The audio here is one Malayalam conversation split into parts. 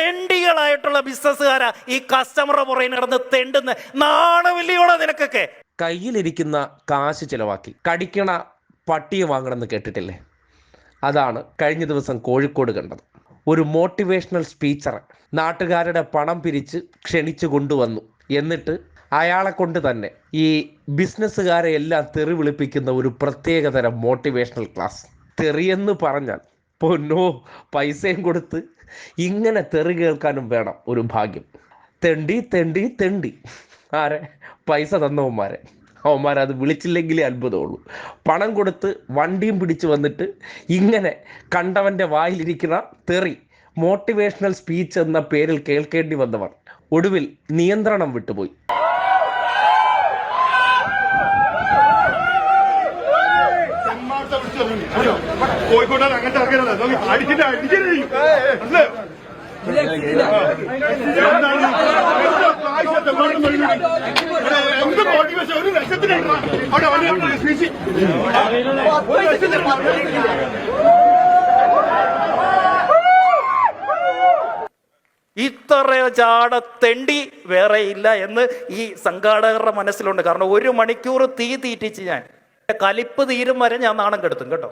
തെണ്ടികളായിട്ടുള്ള ബിസിനസ്സുകാരാ ഈ കസ്റ്റമറുടെ പുറകെ നടന്ന് തെണ്ടുന്ന നാണമില്ലയോടെ നിനക്കൊക്കെ. കയ്യിലിരിക്കുന്ന കാശ് ചിലവാക്കി കടിക്കണ പട്ടിയെ വാങ്ങണമെന്ന് കേട്ടിട്ടില്ലേ? അതാണ് കഴിഞ്ഞ ദിവസം കോഴിക്കോട് കണ്ടത്. ഒരു മോട്ടിവേഷണൽ സ്പീച്ചറെ നാട്ടുകാരുടെ പണം പിരിച്ച് ക്ഷണിച്ചു കൊണ്ടുവന്നു. എന്നിട്ട് അയാളെ കൊണ്ട് തന്നെ ഈ ബിസിനസ്സുകാരെ എല്ലാം തെറി വിളിപ്പിക്കുന്ന ഒരു പ്രത്യേകതരം മോട്ടിവേഷണൽ ക്ലാസ്. തെറിയെന്ന് പറഞ്ഞാൽ പൊന്നോ, പൈസയും കൊടുത്ത് ഇങ്ങനെ തെറി കേൾക്കാനും വേണം ഒരു ഭാഗ്യം. തെണ്ടി തെണ്ടി തെണ്ടി ആരെ? പൈസ തന്നവന്മാരെ. അവന്മാരത് വിളിച്ചില്ലെങ്കിലേ അത്ഭുതമുള്ളൂ. പണം കൊടുത്ത് വണ്ടിയും പിടിച്ചു വന്നിട്ട് ഇങ്ങനെ കണ്ടവൻ്റെ വായിലിരിക്കുന്ന തെറി മോട്ടിവേഷണൽ സ്പീച്ച് എന്ന പേരിൽ കേൾക്കേണ്ടി വന്നവർ ഒടുവിൽ നിയന്ത്രണം വിട്ടുപോയി. കോഴിക്കോട്ടാണ് അങ്ങനത്തെ ഇത്ര ചാട തെണ്ടി വേറെ ഇല്ല എന്ന് ഈ സംഘാടകരുടെ മനസ്സിലുണ്ട്. കാരണം 1 മണിക്കൂർ തീ തീറ്റിച്ച് ഞാൻ കലിപ്പ് തീരും വരെ ഞാൻ നാണം കെടുത്തും കേട്ടോ.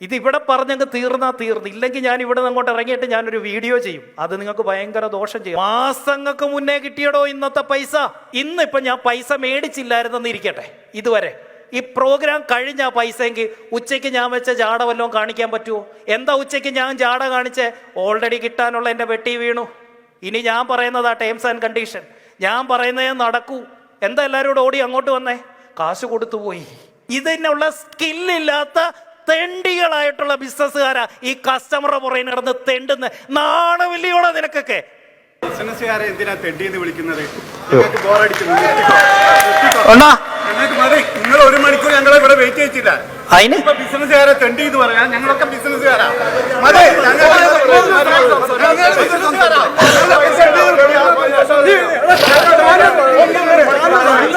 ഇതിവിടെ പറഞ്ഞങ്ങ് തീർന്നു. ഇല്ലെങ്കിൽ ഞാൻ ഇവിടെ നിന്ന് അങ്ങോട്ട് ഇറങ്ങിയിട്ട് ഞാനൊരു വീഡിയോ ചെയ്യും. അത് നിങ്ങൾക്ക് ഭയങ്കര ദോഷം ചെയ്യും. മാസങ്ങൾക്ക് മുന്നേ കിട്ടിയടോ ഇന്നത്തെ പൈസ. ഇന്നിപ്പം ഞാൻ പൈസ മേടിച്ചില്ലായിരുന്നെന്ന് ഇരിക്കട്ടെ, ഇതുവരെ ഈ പ്രോഗ്രാം കഴിഞ്ഞ പൈസയെങ്കിൽ ഉച്ചയ്ക്ക് ഞാൻ വെച്ച ജാട വല്ലതും കാണിക്കാൻ പറ്റുമോ? എന്താ ഉച്ചയ്ക്ക് ഞാൻ ജാട കാണിച്ച് ഓൾറെഡി കിട്ടാനുള്ള എൻ്റെ വെട്ടി വീണു. ഇനി ഞാൻ പറയുന്നതാ ടേംസ് ആൻഡ് കണ്ടീഷൻ. ഞാൻ പറയുന്നതേ നടക്കൂ. എന്താ എല്ലാവരും കൂടെ ഓടി അങ്ങോട്ട് വന്നേ? കാശ് കൊടുത്തു പോയി. ഇതിനുള്ള സ്കില്ലില്ലാത്ത തെണ്ടികളായിട്ടുള്ള ബിസിനസ്സുകാരാ ഈ കസ്റ്റമറുടെ പുറകെ നടന്ന് തെണ്ടുന്ന നാണമില്ലയോടെ നിനക്കൊക്കെ. ബിസിനസ്സുകാരെ എന്തിനാ തെണ്ടിയെന്ന് വിളിക്കുന്നത്? നിങ്ങൾ 1 മണിക്കൂർ ഞങ്ങളെ ഇവിടെ വെയിറ്റ് ചെയ്യിച്ചില്ല. അതിന് ബിസിനസ്സുകാരെ തെണ്ടി എന്ന് പറയാൻ ഞങ്ങളൊക്കെ ബിസിനസ്സുകാരാ.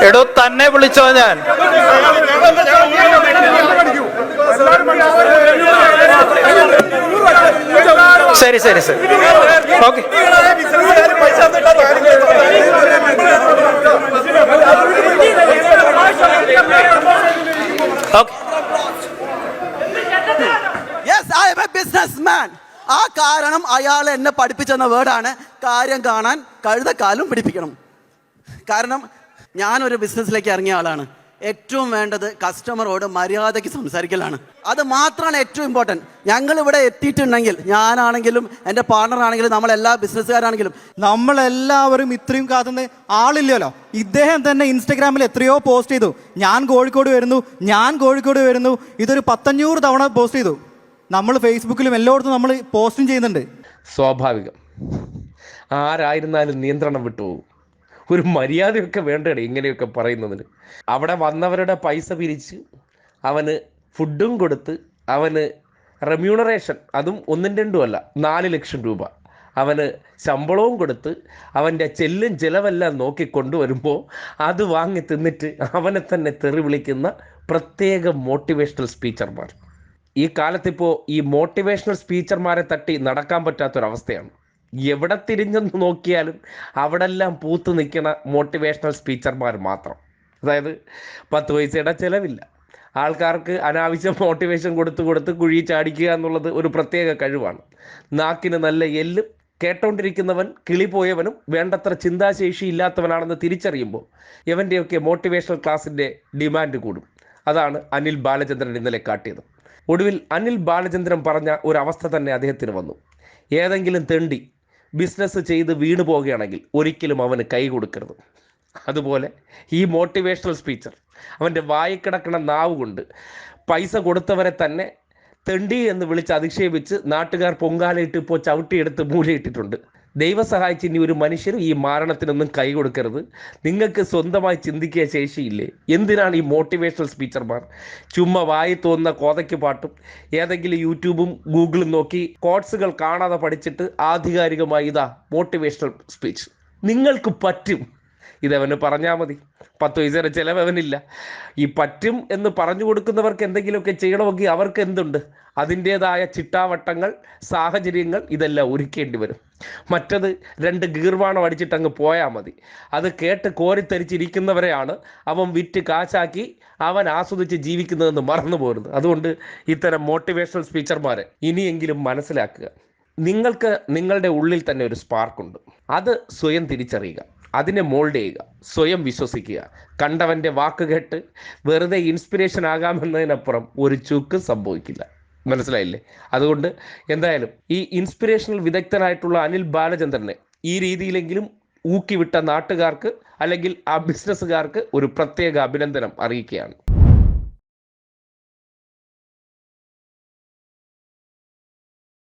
എടോ തന്നെ വിളിച്ചോ ഞാൻ. ശരി ഓക്കെ. ആ കാരണം അയാൾ എന്നെ പഠിപ്പിച്ചെന്ന വേർഡാണ് കാര്യം കാണാൻ കഴുതക്കാലും പിടിപ്പിക്കണം. കാരണം ഞാനൊരു ബിസിനസ്സിലേക്ക് ഇറങ്ങിയ ആളാണ്. ഏറ്റവും വേണ്ടത് കസ്റ്റമറോട് മര്യാദയ്ക്ക് സംസാരിക്കലാണ്. അത് മാത്രമാണ് ഏറ്റവും ഇമ്പോർട്ടൻറ്റ്. ഞങ്ങളിവിടെ എത്തിയിട്ടുണ്ടെങ്കിൽ, ഞാനാണെങ്കിലും എൻ്റെ പാർട്ണറാണെങ്കിലും നമ്മളെല്ലാ ബിസിനസ്സുകാരാണെങ്കിലും നമ്മളെല്ലാവരും ഇത്രയും കാത്തുന്ന ആളില്ലല്ലോ. ഇദ്ദേഹം തന്നെ ഇൻസ്റ്റഗ്രാമിൽ എത്രയോ പോസ്റ്റ് ചെയ്തു, ഞാൻ കോഴിക്കോട് വരുന്നു. ഇതൊരു 100-500 തവണ പോസ്റ്റ് ചെയ്തു. നമ്മൾ ഫേസ്ബുക്കിലും എല്ലായിടത്തും നമ്മൾ പോസ്റ്റും ചെയ്യുന്നുണ്ട്. സ്വാഭാവികം. ആരായിരുന്നാലും നിയന്ത്രണം വിട്ടുപോകും. ഒരു മര്യാദയൊക്കെ വേണ്ടേ ഇങ്ങനെയൊക്കെ പറയുന്നതിന്. അവിടെ വന്നവരുടെ പൈസ പിരിച്ച് അവന് ഫുഡും കൊടുത്ത് അവന് റെമ്യൂണറേഷൻ, അതും 1-2 അല്ല, 4 ലക്ഷം രൂപ അവന് ശമ്പളവും കൊടുത്ത് അവൻ്റെ ചെല്ലും ചിലവെല്ലാം നോക്കിക്കൊണ്ടുവരുമ്പോൾ അത് വാങ്ങി തിന്നിട്ട് അവനെ തന്നെ തെറി വിളിക്കുന്ന പ്രത്യേക മോട്ടിവേഷണൽ സ്പീച്ചർമാർ. ഈ കാലത്തിപ്പോൾ ഈ മോട്ടിവേഷണൽ സ്പീച്ചർമാരെ തട്ടി നടക്കാൻ പറ്റാത്തൊരവസ്ഥയാണ്. എവിടെ തിരിഞ്ഞെന്ന് നോക്കിയാലും അവിടെല്ലാം പൂത്തു നിൽക്കുന്ന മോട്ടിവേഷണൽ സ്പീച്ചർമാർ മാത്രം. അതായത് 10 പൈസയുടെ ചിലവില്ല. ആൾക്കാർക്ക് അനാവശ്യം മോട്ടിവേഷൻ കൊടുത്ത് കുഴി ചാടിക്കുക എന്നുള്ളത് ഒരു പ്രത്യേക കഴിവാണ്. നാക്കിന് നല്ല എല്ലും കേട്ടോണ്ടിരിക്കുന്നവൻ കിളി പോയവനും വേണ്ടത്ര ചിന്താശേഷി ഇല്ലാത്തവനാണെന്ന് തിരിച്ചറിയുമ്പോൾ ഇവൻ്റെയൊക്കെ മോട്ടിവേഷണൽ ക്ലാസിൻ്റെ ഡിമാൻഡ് കൂടും. അതാണ് അനിൽ ബാലചന്ദ്രൻ ഇന്നലെ കാട്ടിയത്. ഒടുവിൽ അനിൽ ബാലചന്ദ്രൻ പറഞ്ഞ ഒരവസ്ഥ തന്നെ അദ്ദേഹത്തിന് വന്നു. ഏതെങ്കിലും തെണ്ടി ബിസിനസ് ചെയ്ത് വീണു പോവുകയാണെങ്കിൽ ഒരിക്കലും അവന് കൈ കൊടുക്കരുത്. അതുപോലെ ഈ മോട്ടിവേഷണൽ സ്പീച്ചർ അവൻ്റെ വായിക്കിടക്കണ നാവ് കൊണ്ട് പൈസ കൊടുത്തവരെ തന്നെ തെണ്ടി എന്ന് വിളിച്ച് അധിക്ഷേപിച്ച് നാട്ടുകാർ പൊങ്കാലയിട്ട് ഇപ്പോൾ ചവിട്ടിയെടുത്ത് മൂലയിട്ടിട്ടുണ്ട്. ദൈവം സഹായിച്ച് ഇനി ഒരു മനുഷ്യരും ഈ മാരണത്തിനൊന്നും കൈ കൊടുക്കരുത്. നിങ്ങൾക്ക് സ്വന്തമായി ചിന്തിക്കുക ശേഷിയില്ലേ? എന്തിനാണ് ഈ മോട്ടിവേഷണൽ സ്പീച്ചർമാർ ചുമ്മാ വായി തോന്നുന്ന കോതയ്ക്ക് പാട്ടും ഏതെങ്കിലും യൂട്യൂബും ഗൂഗിളും നോക്കി കോട്സുകൾ കാണാതെ പഠിച്ചിട്ട് ആധികാരികമായി ഇതാ മോട്ടിവേഷണൽ സ്പീച്ച് നിങ്ങൾക്ക് പറ്റും ഇതവന് പറഞ്ഞാൽ മതി. 10 പൈസയുടെ ചിലവ് അവനില്ല. ഈ പറ്റും എന്ന് പറഞ്ഞു കൊടുക്കുന്നവർക്ക് എന്തെങ്കിലുമൊക്കെ ചെയ്യണമെങ്കിൽ അവർക്ക് എന്തുണ്ട്? അതിൻ്റേതായ ചിട്ടാവട്ടങ്ങൾ, സാഹചര്യങ്ങൾ ഇതെല്ലാം ഒരുക്കേണ്ടി വരും. മറ്റത് 2 ഗീർവാണം അടിച്ചിട്ട് അങ്ങ് പോയാൽ മതി. അത് കേട്ട് കോരിത്തരിച്ചിരിക്കുന്നവരെയാണ് അവൻ വിറ്റ് കാശാക്കി അവൻ ആസ്വദിച്ച് ജീവിക്കുന്നതെന്ന് മറന്നു പോരുന്നത്. അതുകൊണ്ട് ഇത്തരം മോട്ടിവേഷണൽ സ്പീച്ചർമാരെ ഇനിയെങ്കിലും മനസ്സിലാക്കുക. നിങ്ങൾക്ക് നിങ്ങളുടെ ഉള്ളിൽ തന്നെ ഒരു സ്പാർക്കുണ്ട്. അത് സ്വയം തിരിച്ചറിയുക, അതിനെ മോൾഡ് ചെയ്യുക, സ്വയം വിശ്വസിക്കുക. കണ്ടവൻ്റെ വാക്ക് കേട്ട് വെറുതെ ഇൻസ്പിരേഷൻ ആകാമെന്നതിനപ്പുറം ഒരു ചുക്ക് സംഭവിക്കില്ല. മനസ്സിലായില്ലേ? അതുകൊണ്ട് എന്തായാലും ഈ ഇൻസ്പിരേഷണൽ വിദഗ്ധനായിട്ടുള്ള അനിൽ ബാലചന്ദ്രനെ ഈ രീതിയിലെങ്കിലും ഊക്കിവിട്ട നാട്ടുകാർക്ക് അല്ലെങ്കിൽ ആ ബിസിനസ്സുകാർക്ക് ഒരു പ്രത്യേക അഭിനന്ദനം അറിയിക്കുകയാണ്.